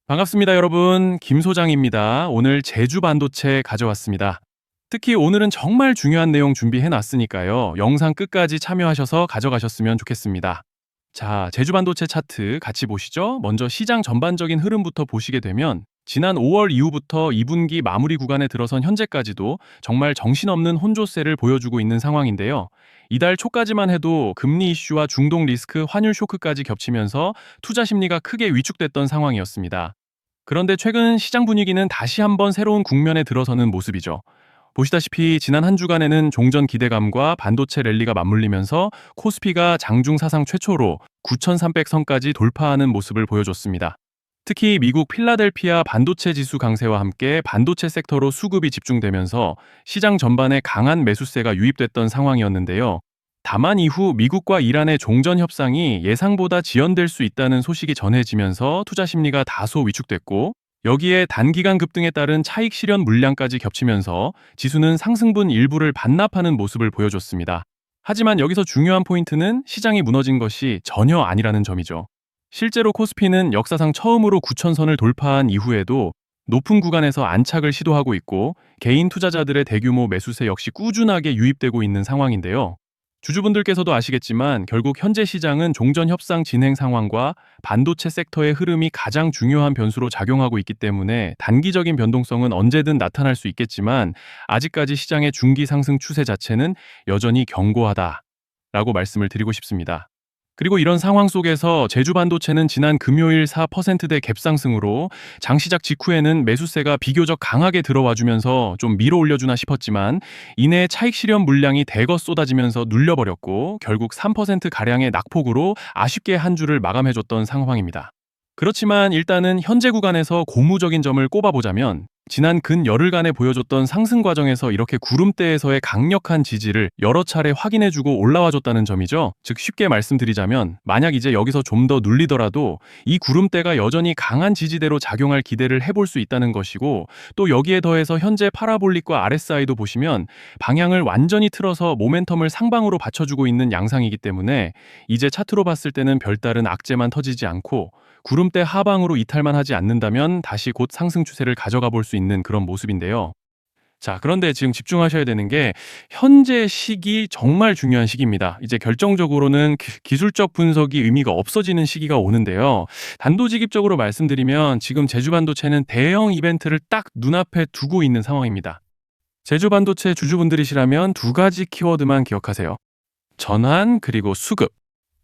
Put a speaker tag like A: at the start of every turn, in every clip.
A: 반갑습니다, 여러분. 김 소장입니다. 오늘 제주 반도체 가져왔습니다. 특히 오늘은 정말 중요한 내용 준비해 놨으니까요. 영상 끝까지 참여하셔서 가져가셨으면 좋겠습니다. 자, 제주 반도체 차트 같이 보시죠. 먼저 시장 전반적인 흐름부터 보시게 되면 지난 5월 이후부터 2분기 마무리 구간에 들어선 현재까지도 정말 정신없는 혼조세를 보여주고 있는 상황인데요. 이달 초까지만 해도 금리 이슈와 중동 리스크, 환율 쇼크까지 겹치면서 투자 심리가 크게 위축됐던 상황이었습니다. 그런데 최근 시장 분위기는 다시 한번 새로운 국면에 들어서는 모습이죠. 보시다시피 지난 한 주간에는 종전 기대감과 반도체 랠리가 맞물리면서 코스피가 장중 사상 최초로 9,300선까지 돌파하는 모습을 보여줬습니다. 특히 미국 필라델피아 반도체 지수 강세와 함께 반도체 섹터로 수급이 집중되면서 시장 전반에 강한 매수세가 유입됐던 상황이었는데요. 다만 이후 미국과 이란의 종전 협상이 예상보다 지연될 수 있다는 소식이 전해지면서 투자 심리가 다소 위축됐고, 여기에 단기간 급등에 따른 차익 실현 물량까지 겹치면서 지수는 상승분 일부를 반납하는 모습을 보여줬습니다. 하지만 여기서 중요한 포인트는 시장이 무너진 것이 전혀 아니라는 점이죠. 실제로 코스피는 역사상 처음으로 9,000선을 돌파한 이후에도 높은 구간에서 안착을 시도하고 있고, 개인 투자자들의 대규모 매수세 역시 꾸준하게 유입되고 있는 상황인데요. 주주분들께서도 아시겠지만 결국 현재 시장은 종전 협상 진행 상황과 반도체 섹터의 흐름이 가장 중요한 변수로 작용하고 있기 때문에 단기적인 변동성은 언제든 나타날 수 있겠지만, 아직까지 시장의 중기 상승 추세 자체는 여전히 견고하다라고 말씀을 드리고 싶습니다. 그리고 이런 상황 속에서 제주 반도체는 지난 금요일 4%대 갭상승으로 장시작 직후에는 매수세가 비교적 강하게 들어와주면서 좀 밀어 올려주나 싶었지만, 이내 차익 실현 물량이 대거 쏟아지면서 눌려버렸고 결국 3%가량의 낙폭으로 아쉽게 한 주를 마감해줬던 상황입니다. 그렇지만 일단은 현재 구간에서 고무적인 점을 꼽아보자면, 지난 근 열흘간에 보여줬던 상승 과정에서 이렇게 구름대에서의 강력한 지지를 여러 차례 확인해주고 올라와줬다는 점이죠. 즉 쉽게 말씀드리자면, 만약 이제 여기서 좀 더 눌리더라도 이 구름대가 여전히 강한 지지대로 작용할 기대를 해볼 수 있다는 것이고, 또 여기에 더해서 현재 파라볼릭과 RSI도 보시면 방향을 완전히 틀어서 모멘텀을 상방으로 받쳐주고 있는 양상이기 때문에 이제 차트로 봤을 때는 별다른 악재만 터지지 않고, 구름대 하방으로 이탈만 하지 않는다면 다시 곧 상승 추세를 가져가 볼 수 있는 그런 모습인데요. 자, 그런데 지금 집중하셔야 되는 게 현재 시기 정말 중요한 시기입니다. 이제 결정적으로는 기술적 분석이 의미가 없어지는 시기가 오는데요. 단도직입적으로 말씀드리면 지금 제주반도체는 대형 이벤트를 딱 눈앞에 두고 있는 상황입니다. 제주반도체 주주분들이시라면 두 가지 키워드만 기억하세요. 전환 그리고 수급.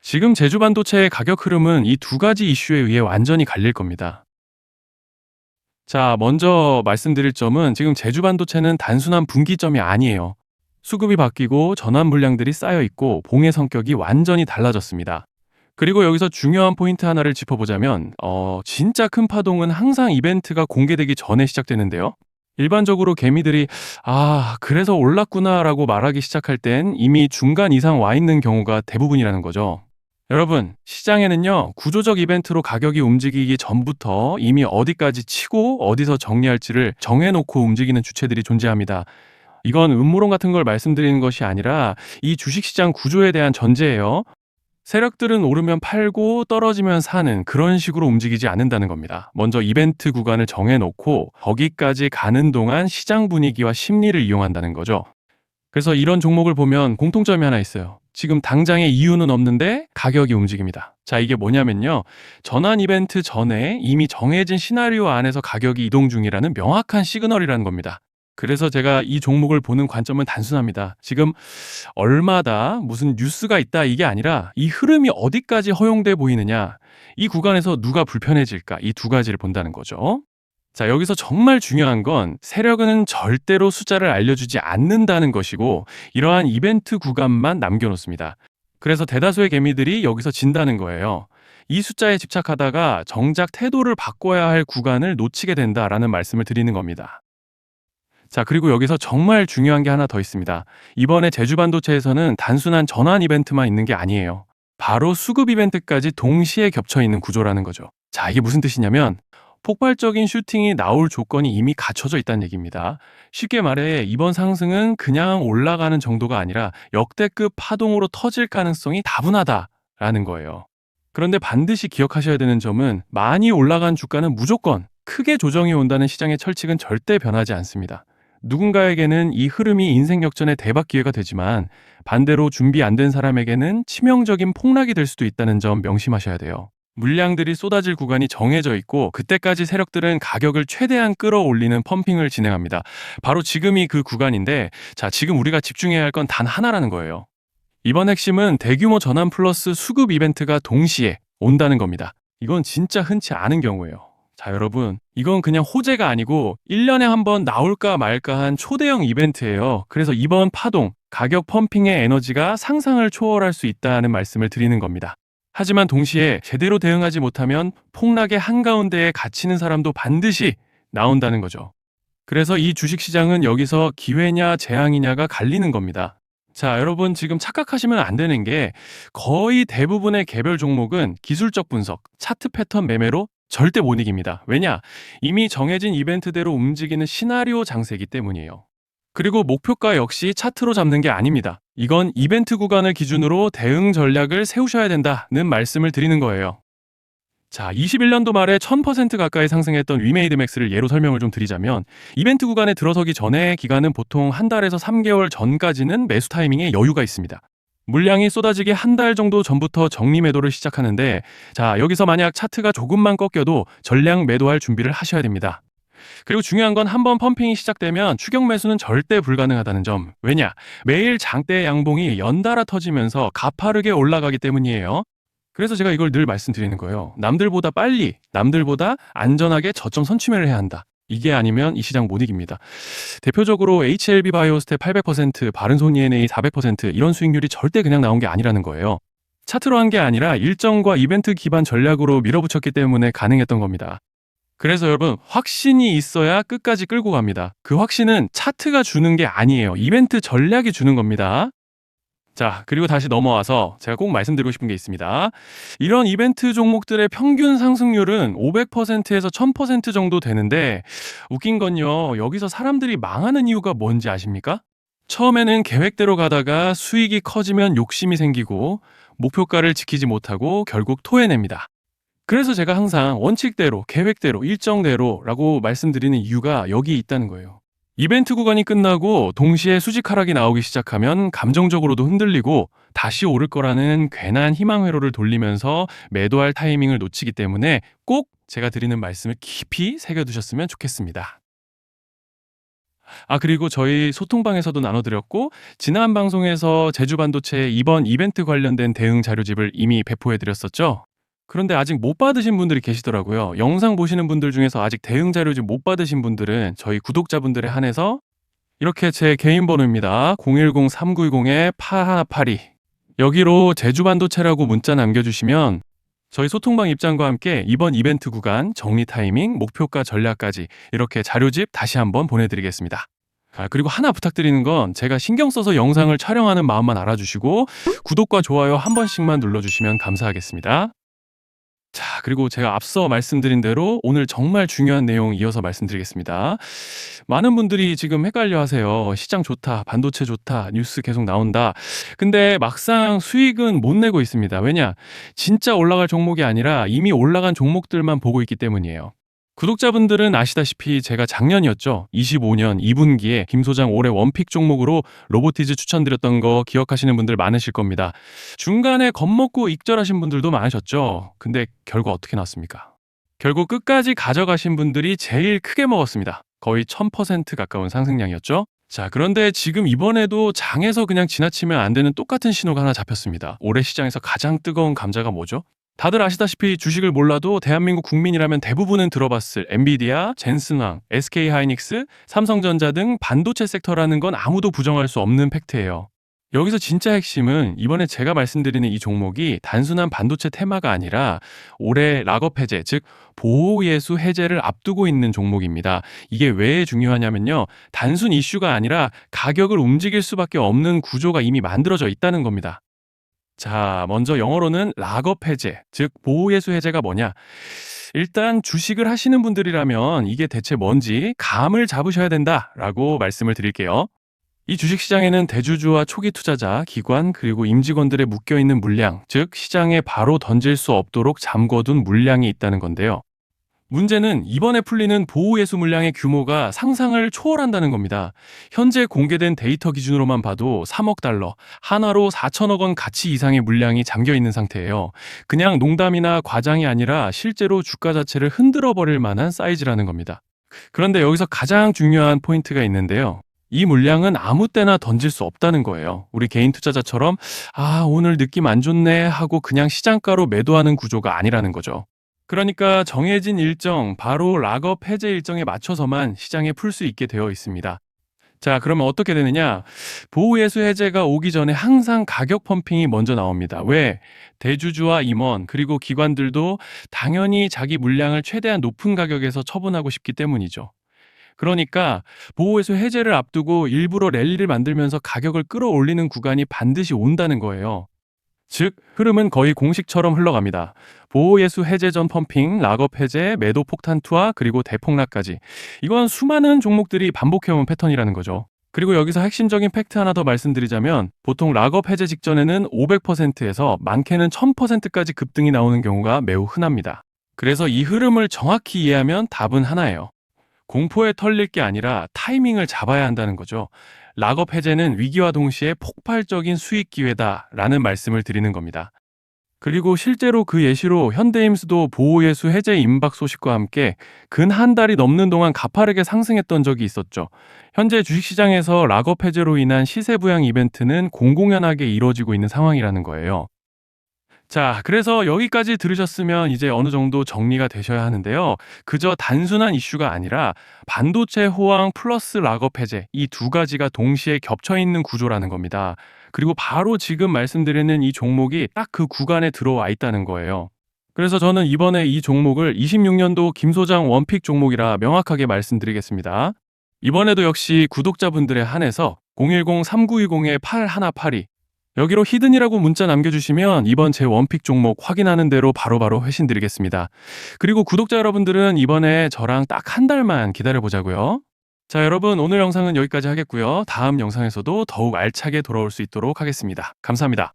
A: 지금 제주 반도체의 가격 흐름은 이 두 가지 이슈에 의해 완전히 갈릴 겁니다. 자, 먼저 말씀드릴 점은 지금 제주 반도체는 단순한 분기점이 아니에요. 수급이 바뀌고 전환 물량들이 쌓여 있고 봉의 성격이 완전히 달라졌습니다. 그리고 여기서 중요한 포인트 하나를 짚어보자면, 진짜 큰 파동은 항상 이벤트가 공개되기 전에 시작되는데요. 일반적으로 개미들이 그래서 올랐구나라고 말하기 시작할 땐 이미 중간 이상 와 있는 경우가 대부분이라는 거죠. 여러분, 시장에는요, 구조적 이벤트로 가격이 움직이기 전부터 이미 어디까지 치고 어디서 정리할지를 정해놓고 움직이는 주체들이 존재합니다. 이건 음모론 같은 걸 말씀드리는 것이 아니라 이 주식시장 구조에 대한 전제예요. 세력들은 오르면 팔고 떨어지면 사는 그런 식으로 움직이지 않는다는 겁니다. 먼저 이벤트 구간을 정해놓고 거기까지 가는 동안 시장 분위기와 심리를 이용한다는 거죠. 그래서 이런 종목을 보면 공통점이 하나 있어요. 지금 당장의 이유는 없는데 가격이 움직입니다. 자, 이게 뭐냐면요, 전환 이벤트 전에 이미 정해진 시나리오 안에서 가격이 이동 중이라는 명확한 시그널이라는 겁니다. 그래서 제가 이 종목을 보는 관점은 단순합니다. 지금 얼마다 무슨 뉴스가 있다 이게 아니라 이 흐름이 어디까지 허용돼 보이느냐, 이 구간에서 누가 불편해질까, 이 두 가지를 본다는 거죠. 자, 여기서 정말 중요한 건 세력은 절대로 숫자를 알려주지 않는다는 것이고, 이러한 이벤트 구간만 남겨놓습니다. 그래서 대다수의 개미들이 여기서 진다는 거예요. 이 숫자에 집착하다가 정작 태도를 바꿔야 할 구간을 놓치게 된다라는 말씀을 드리는 겁니다. 자, 그리고 여기서 정말 중요한 게 하나 더 있습니다. 이번에 제주반도체에서는 단순한 전환 이벤트만 있는 게 아니에요. 바로 수급 이벤트까지 동시에 겹쳐 있는 구조라는 거죠. 자, 이게 무슨 뜻이냐면, 폭발적인 슈팅이 나올 조건이 이미 갖춰져 있다는 얘기입니다. 쉽게 말해 이번 상승은 그냥 올라가는 정도가 아니라 역대급 파동으로 터질 가능성이 다분하다라는 거예요. 그런데 반드시 기억하셔야 되는 점은 많이 올라간 주가는 무조건 크게 조정이 온다는 시장의 철칙은 절대 변하지 않습니다. 누군가에게는 이 흐름이 인생 역전의 대박 기회가 되지만 반대로 준비 안 된 사람에게는 치명적인 폭락이 될 수도 있다는 점 명심하셔야 돼요. 물량들이 쏟아질 구간이 정해져 있고 그때까지 세력들은 가격을 최대한 끌어올리는 펌핑을 진행합니다. 바로 지금이 그 구간인데 자, 지금 우리가 집중해야 할 건 단 하나라는 거예요. 이번 핵심은 대규모 전환 플러스 수급 이벤트가 동시에 온다는 겁니다. 이건 진짜 흔치 않은 경우예요. 자, 여러분, 이건 그냥 호재가 아니고 1년에 한 번 나올까 말까 한 초대형 이벤트예요. 그래서 이번 파동, 가격 펌핑의 에너지가 상상을 초월할 수 있다는 말씀을 드리는 겁니다. 하지만 동시에 제대로 대응하지 못하면 폭락의 한가운데에 갇히는 사람도 반드시 나온다는 거죠. 그래서 이 주식시장은 여기서 기회냐 재앙이냐가 갈리는 겁니다. 자, 여러분 지금 착각하시면 안 되는 게 거의 대부분의 개별 종목은 기술적 분석, 차트 패턴 매매로 절대 못 이깁니다. 왜냐? 이미 정해진 이벤트대로 움직이는 시나리오 장세이기 때문이에요. 그리고 목표가 역시 차트로 잡는 게 아닙니다. 이건 이벤트 구간을 기준으로 대응 전략을 세우셔야 된다는 말씀을 드리는 거예요. 자, 21년도 말에 1000% 가까이 상승했던 위메이드맥스를 예로 설명을 좀 드리자면 이벤트 구간에 들어서기 전에 기간은 보통 한 달에서 3개월 전까지는 매수 타이밍에 여유가 있습니다. 물량이 쏟아지기 한 달 정도 전부터 정리 매도를 시작하는데 자, 여기서 만약 차트가 조금만 꺾여도 전량 매도할 준비를 하셔야 됩니다. 그리고 중요한 건 한번 펌핑이 시작되면 추격 매수는 절대 불가능하다는 점. 왜냐? 매일 장대 양봉이 연달아 터지면서 가파르게 올라가기 때문이에요. 그래서 제가 이걸 늘 말씀드리는 거예요. 남들보다 빨리, 남들보다 안전하게 저점 선취매를 해야 한다. 이게 아니면 이 시장 못 이깁니다. 대표적으로 HLB 바이오스텝 800%, 바른손 ENA 400% 이런 수익률이 절대 그냥 나온 게 아니라는 거예요. 차트로 한 게 아니라 일정과 이벤트 기반 전략으로 밀어붙였기 때문에 가능했던 겁니다. 그래서 여러분, 확신이 있어야 끝까지 끌고 갑니다. 그 확신은 차트가 주는 게 아니에요. 이벤트 전략이 주는 겁니다. 자, 그리고 다시 넘어와서 제가 꼭 말씀드리고 싶은 게 있습니다. 이런 이벤트 종목들의 평균 상승률은 500%에서 1000% 정도 되는데 웃긴 건요. 여기서 사람들이 망하는 이유가 뭔지 아십니까? 처음에는 계획대로 가다가 수익이 커지면 욕심이 생기고 목표가를 지키지 못하고 결국 토해냅니다. 그래서 제가 항상 원칙대로, 계획대로, 일정대로라고 말씀드리는 이유가 여기 있다는 거예요. 이벤트 구간이 끝나고 동시에 수직 하락이 나오기 시작하면 감정적으로도 흔들리고 다시 오를 거라는 괜한 희망 회로를 돌리면서 매도할 타이밍을 놓치기 때문에 꼭 제가 드리는 말씀을 깊이 새겨두셨으면 좋겠습니다. 그리고 저희 소통방에서도 나눠드렸고 지난 방송에서 제주반도체 이번 이벤트 관련된 대응 자료집을 이미 배포해드렸었죠. 그런데 아직 못 받으신 분들이 계시더라고요. 영상 보시는 분들 중에서 아직 대응 자료집 못 받으신 분들은 저희 구독자분들에 한해서 이렇게 제 개인 번호입니다. 010-3910-8182 여기로 제주반도체라고 문자 남겨주시면 저희 소통방 입장과 함께 이번 이벤트 구간 정리 타이밍, 목표가 전략까지 이렇게 자료집 다시 한번 보내드리겠습니다. 그리고 하나 부탁드리는 건 제가 신경 써서 영상을 촬영하는 마음만 알아주시고 구독과 좋아요 한 번씩만 눌러주시면 감사하겠습니다. 자, 그리고 제가 앞서 말씀드린 대로 오늘 정말 중요한 내용 이어서 말씀드리겠습니다. 많은 분들이 지금 헷갈려 하세요. 시장 좋다, 반도체 좋다, 뉴스 계속 나온다. 근데 막상 수익은 못 내고 있습니다. 왜냐? 진짜 올라갈 종목이 아니라 이미 올라간 종목들만 보고 있기 때문이에요. 구독자분들은 아시다시피 제가 작년이었죠. 25년 2분기에 김 소장 올해 원픽 종목으로 로보티즈 추천드렸던 거 기억하시는 분들 많으실 겁니다. 중간에 겁먹고 익절하신 분들도 많으셨죠. 근데 결과 어떻게 나왔습니까? 결국 끝까지 가져가신 분들이 제일 크게 먹었습니다. 거의 1000% 가까운 상승량이었죠. 자, 그런데 지금 이번에도 장에서 그냥 지나치면 안 되는 똑같은 신호가 하나 잡혔습니다. 올해 시장에서 가장 뜨거운 감자가 뭐죠? 다들 아시다시피 주식을 몰라도 대한민국 국민이라면 대부분은 들어봤을 엔비디아, 젠슨왕, SK하이닉스, 삼성전자 등 반도체 섹터라는 건 아무도 부정할 수 없는 팩트예요. 여기서 진짜 핵심은 이번에 제가 말씀드리는 이 종목이 단순한 반도체 테마가 아니라 올해 락업 해제, 즉 보호예수 해제를 앞두고 있는 종목입니다. 이게 왜 중요하냐면요. 단순 이슈가 아니라 가격을 움직일 수밖에 없는 구조가 이미 만들어져 있다는 겁니다. 자, 먼저 영어로는 락업 해제, 즉 보호예수 해제가 뭐냐? 일단 주식을 하시는 분들이라면 이게 대체 뭔지 감을 잡으셔야 된다라고 말씀을 드릴게요. 이 주식시장에는 대주주와 초기 투자자, 기관, 그리고 임직원들의 묶여있는 물량, 즉 시장에 바로 던질 수 없도록 잠궈둔 물량이 있다는 건데요. 문제는 이번에 풀리는 보호예수 물량의 규모가 상상을 초월한다는 겁니다. 현재 공개된 데이터 기준으로만 봐도 3억 달러, 한화로 4천억 원 가치 이상의 물량이 잠겨 있는 상태예요. 그냥 농담이나 과장이 아니라 실제로 주가 자체를 흔들어 버릴 만한 사이즈라는 겁니다. 그런데 여기서 가장 중요한 포인트가 있는데요. 이 물량은 아무 때나 던질 수 없다는 거예요. 우리 개인 투자자처럼 오늘 느낌 안 좋네 하고 그냥 시장가로 매도하는 구조가 아니라는 거죠. 그러니까 정해진 일정, 바로 락업 해제 일정에 맞춰서만 시장에 풀 수 있게 되어 있습니다. 자, 그러면 어떻게 되느냐? 보호예수 해제가 오기 전에 항상 가격 펌핑이 먼저 나옵니다. 왜? 대주주와 임원, 그리고 기관들도 당연히 자기 물량을 최대한 높은 가격에서 처분하고 싶기 때문이죠. 그러니까 보호예수 해제를 앞두고 일부러 랠리를 만들면서 가격을 끌어올리는 구간이 반드시 온다는 거예요. 즉, 흐름은 거의 공식처럼 흘러갑니다. 보호예수 해제 전 펌핑, 락업 해제, 매도 폭탄 투하, 그리고 대폭락까지. 이건 수많은 종목들이 반복해온 패턴이라는 거죠. 그리고 여기서 핵심적인 팩트 하나 더 말씀드리자면 보통 락업 해제 직전에는 500%에서 많게는 1000%까지 급등이 나오는 경우가 매우 흔합니다. 그래서 이 흐름을 정확히 이해하면 답은 하나예요. 공포에 털릴 게 아니라 타이밍을 잡아야 한다는 거죠. 락업 해제는 위기와 동시에 폭발적인 수익 기회다라는 말씀을 드리는 겁니다. 그리고 실제로 그 예시로 현대임수도 보호예수 해제 임박 소식과 함께 근 한 달이 넘는 동안 가파르게 상승했던 적이 있었죠. 현재 주식시장에서 락업 해제로 인한 시세 부양 이벤트는 공공연하게 이루어지고 있는 상황이라는 거예요. 자, 그래서 여기까지 들으셨으면 이제 어느 정도 정리가 되셔야 하는데요. 그저 단순한 이슈가 아니라 반도체 호황 플러스 락업 해제 이 두 가지가 동시에 겹쳐 있는 구조라는 겁니다. 그리고 바로 지금 말씀드리는 이 종목이 딱 그 구간에 들어와 있다는 거예요. 그래서 저는 이번에 이 종목을 26년도 김 소장 원픽 종목이라 명확하게 말씀드리겠습니다. 이번에도 역시 구독자분들에 한해서 010-3920-8182 여기로 히든이라고 문자 남겨주시면 이번 제 원픽 종목 확인하는 대로 바로바로 회신 드리겠습니다. 그리고 구독자 여러분들은 이번에 저랑 딱 한 달만 기다려보자고요. 자, 여러분 오늘 영상은 여기까지 하겠고요. 다음 영상에서도 더욱 알차게 돌아올 수 있도록 하겠습니다. 감사합니다.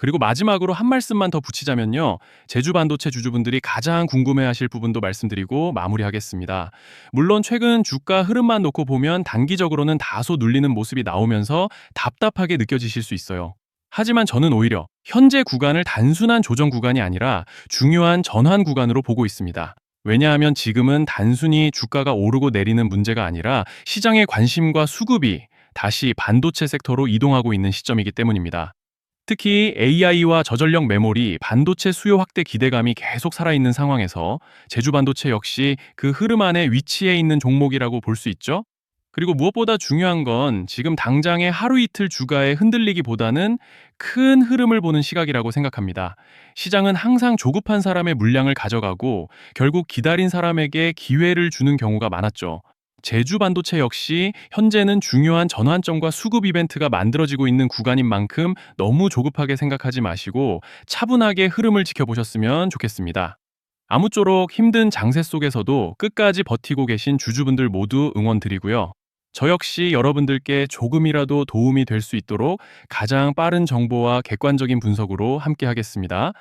A: 그리고 마지막으로 한 말씀만 더 붙이자면요. 제주 반도체 주주분들이 가장 궁금해하실 부분도 말씀드리고 마무리하겠습니다. 물론 최근 주가 흐름만 놓고 보면 단기적으로는 다소 눌리는 모습이 나오면서 답답하게 느껴지실 수 있어요. 하지만 저는 오히려 현재 구간을 단순한 조정 구간이 아니라 중요한 전환 구간으로 보고 있습니다. 왜냐하면 지금은 단순히 주가가 오르고 내리는 문제가 아니라 시장의 관심과 수급이 다시 반도체 섹터로 이동하고 있는 시점이기 때문입니다. 특히 AI와 저전력 메모리, 반도체 수요 확대 기대감이 계속 살아있는 상황에서 제주 반도체 역시 그 흐름 안에 위치해 있는 종목이라고 볼 수 있죠. 그리고 무엇보다 중요한 건 지금 당장의 하루 이틀 주가에 흔들리기보다는 큰 흐름을 보는 시각이라고 생각합니다. 시장은 항상 조급한 사람의 물량을 가져가고 결국 기다린 사람에게 기회를 주는 경우가 많았죠. 제주 반도체 역시 현재는 중요한 전환점과 수급 이벤트가 만들어지고 있는 구간인 만큼 너무 조급하게 생각하지 마시고 차분하게 흐름을 지켜보셨으면 좋겠습니다. 아무쪼록 힘든 장세 속에서도 끝까지 버티고 계신 주주분들 모두 응원드리고요. 저 역시 여러분들께 조금이라도 도움이 될 수 있도록 가장 빠른 정보와 객관적인 분석으로 함께 하겠습니다.